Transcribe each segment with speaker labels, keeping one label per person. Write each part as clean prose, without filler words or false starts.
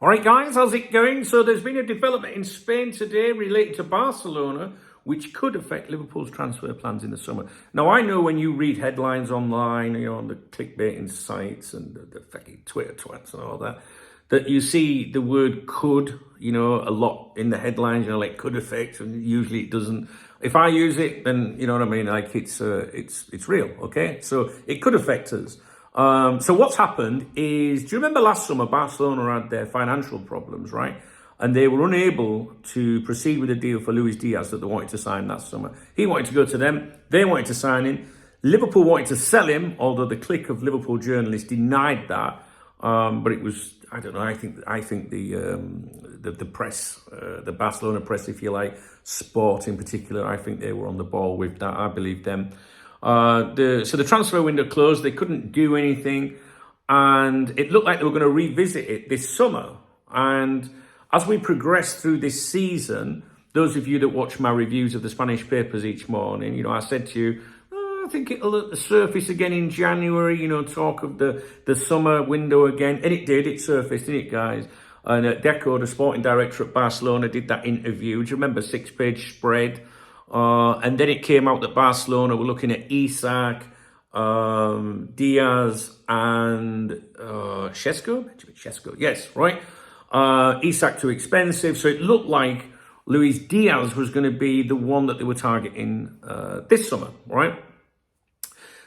Speaker 1: All right, guys, how's it going? So there's been a development in Spain today related to Barcelona, which could affect Liverpool's transfer plans in the summer. Now, I know when you read headlines online, on the clickbaiting sites and the fucking Twitter twats and all that, that you see the word could, a lot in the headlines, like could affect, and usually it doesn't. If I use it, then, you know what I mean? Like it's real, okay? So it could affect us. So what's happened is, do you remember last summer, Barcelona had their financial problems, right? And they were unable to proceed with a deal for Luis Diaz that they wanted to sign last summer. He wanted to go to them. They wanted to sign him. Liverpool wanted to sell him, although the clique of Liverpool journalists denied that. But it was, I don't know, I think the press, the Barcelona press, if you like, Sport in particular, I think they were on the ball with that. I believe them. So the transfer window closed. They couldn't do anything, and it looked like they were going to revisit it this summer. And as we progress through this season, those of you that watch my reviews of the Spanish papers each morning, I said to you, I think it'll surface again in January, talk of the summer window again. And it did, it surfaced, didn't it, guys? And Deco, the sporting director at Barcelona, did that interview. Do you remember, 6-page spread? And then it came out that Barcelona were looking at Isak, Diaz, and Šeško? Yes, right? Isak too expensive. So it looked like Luis Diaz was going to be the one that they were targeting this summer, right?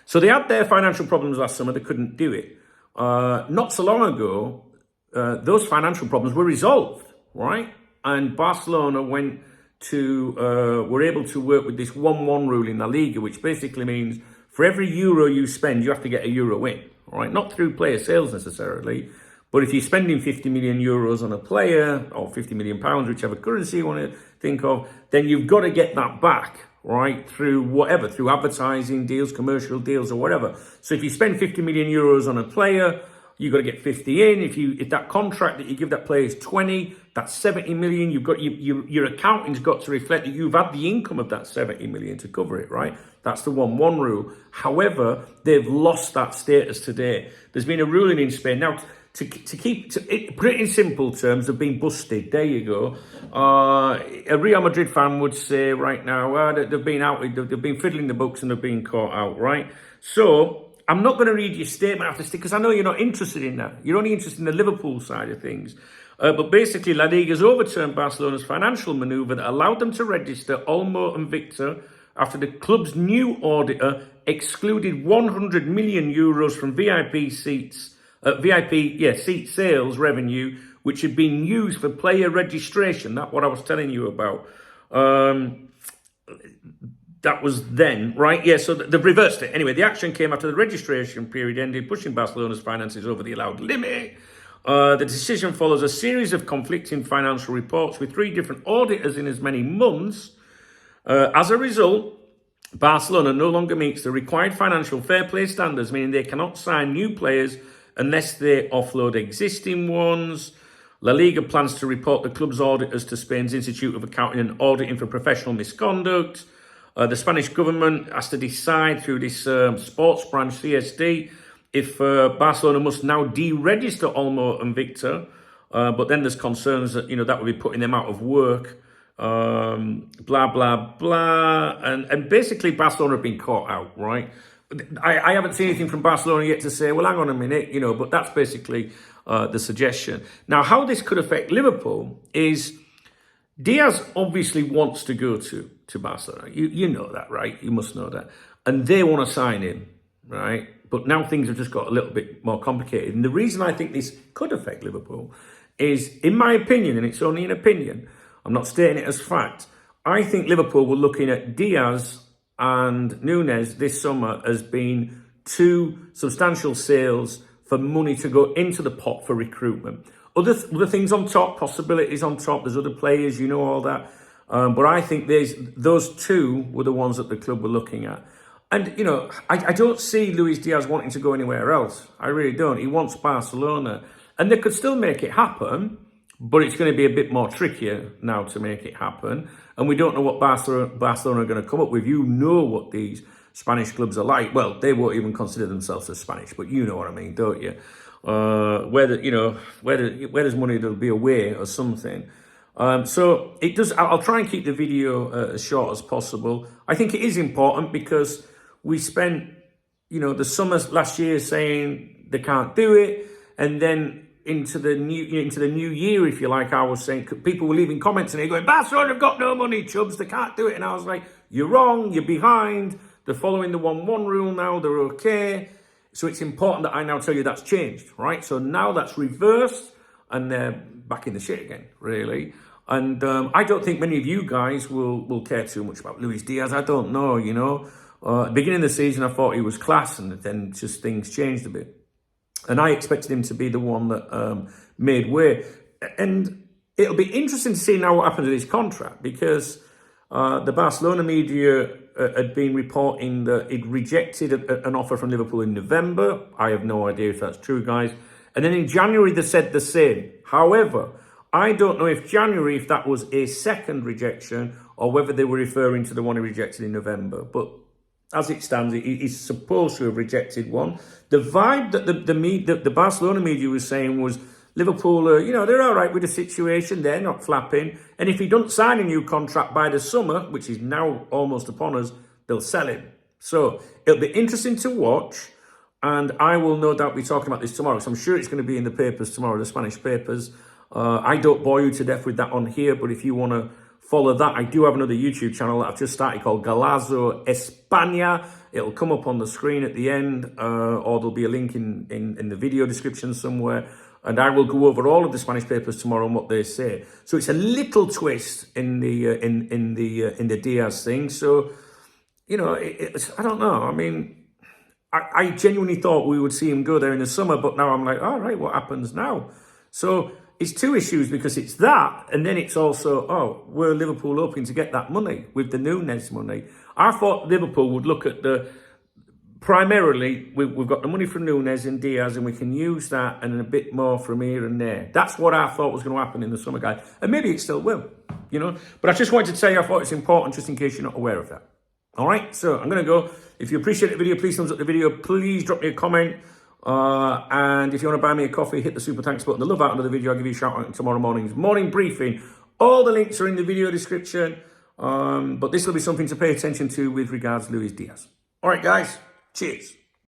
Speaker 1: So they had their financial problems last summer. They couldn't do it. Not so long ago, those financial problems were resolved, right? And Barcelona were able to work with this 1-1 rule in La Liga, which basically means for every euro you spend, you have to get a euro in, all right? Not through player sales necessarily, but if you're spending 50 million euros on a player, or 50 million pounds, whichever currency you want to think of, then you've got to get that back, right? Through advertising deals, commercial deals, or whatever. So if you spend 50 million euros on a player, you've got to get 50 in. If that contract that you give that player is 20, that's 70 million. You've got your accounting's got to reflect that you've had the income of that 70 million to cover it, right? That's the 1-1 rule. However, they've lost that status today. There's been a ruling in Spain now to put it in simple terms. They've been busted. There you go. A Real Madrid fan would say right now, they've been fiddling the books and they've been caught out, right? So I'm not going to read your statement after stick because I know you're not interested in that. You're only interested in the Liverpool side of things. But basically, La Liga's overturned Barcelona's financial manoeuvre that allowed them to register Olmo and Victor after the club's new auditor excluded 100 million euros from seat sales revenue, which had been used for player registration. That's what I was telling you about. That was then, right? Yeah, so they've reversed it. Anyway, the action came after the registration period ended, pushing Barcelona's finances over the allowed limit. The decision follows a series of conflicting financial reports with 3 different auditors in as many months. As a result, Barcelona no longer meets the required financial fair play standards, meaning they cannot sign new players unless they offload existing ones. La Liga plans to report the club's auditors to Spain's Institute of Accounting and Auditing for professional misconduct. The Spanish government has to decide through this sports branch, CSD, if Barcelona must now deregister Olmo and Victor. But then there's concerns that, that would be putting them out of work, blah, blah, blah. And basically Barcelona have been caught out, right? I haven't seen anything from Barcelona yet to say, well, hang on a minute, but that's basically the suggestion. Now, how this could affect Liverpool is Diaz obviously wants to go to Barcelona. You know that, right? You must know that. And they want to sign him, right? But now things have just got a little bit more complicated. And the reason I think this could affect Liverpool is, in my opinion, and it's only an opinion, I'm not stating it as fact, I think Liverpool were looking at Diaz and Nunes this summer as being 2 substantial sales for money to go into the pot for recruitment. Other things on top, possibilities on top. There's other players, all that. But I think those 2 were the ones that the club were looking at. And, I don't see Luis Diaz wanting to go anywhere else. I really don't. He wants Barcelona. And they could still make it happen, but it's going to be a bit more trickier now to make it happen. And we don't know what Barcelona are going to come up with. You know what these Spanish clubs are like. Well, they won't even consider themselves as Spanish, but you know what I mean, don't you? where there's money, there'll be a way or something. So it does. I'll try and keep the video as short as possible. I think it is important because we spent, the summer last year saying they can't do it, and then into the new year, if you like, I was saying people were leaving comments and they're going, Barcelona have got no money, Chubbs, they can't do it, and I was like, you're wrong, you're behind. They're following the 1-1 rule now. They're okay. So it's important that I now tell you that's changed, right? So now that's reversed and they're back in the shit again, really. And I don't think many of you guys will care too much about Luis Diaz. I don't know, beginning of the season, I thought he was class, and then just things changed a bit. And I expected him to be the one that made way. And it'll be interesting to see now what happens with his contract, because the Barcelona media had been reporting that he'd rejected an offer from Liverpool in November. I have no idea if that's true, guys. And then in January, they said the same. However, I don't know if that was a second rejection or whether they were referring to the one he rejected in November. But as it stands, he's supposed to have rejected one. The vibe that the Barcelona media was saying was Liverpool, they're all right with the situation. They're not flapping. And if he doesn't sign a new contract by the summer, which is now almost upon us, they'll sell him. So it'll be interesting to watch. And I will no doubt be talking about this tomorrow. So I'm sure it's going to be in the papers tomorrow, the Spanish papers. I don't bore you to death with that on here, but if you want to follow that, I do have another YouTube channel that I've just started called Galazo España. It'll come up on the screen at the end, or there'll be a link in the video description somewhere. And I will go over all of the Spanish papers tomorrow and what they say. So it's a little twist in the Diaz thing. So, I don't know. I mean, I genuinely thought we would see him go there in the summer, but now I'm like, all right, what happens now? So it's two issues, because it's that, and then it's also, were Liverpool hoping to get that money with the Núñez money? I thought Liverpool would look at primarily, we've got the money from Núñez and Diaz, and we can use that and a bit more from here and there. That's what I thought was going to happen in the summer, guys. And maybe it still will, But I just wanted to tell you I thought it's important, just in case you're not aware of that. All right, so I'm going to go. If you appreciate the video, please thumbs up the video. Please drop me a comment. And if you want to buy me a coffee, hit the super thanks button. The love out under the video, I'll give you a shout out in tomorrow morning's morning briefing. All the links are in the video description. But this will be something to pay attention to with regards to Luis Diaz. All right, guys. Cheers.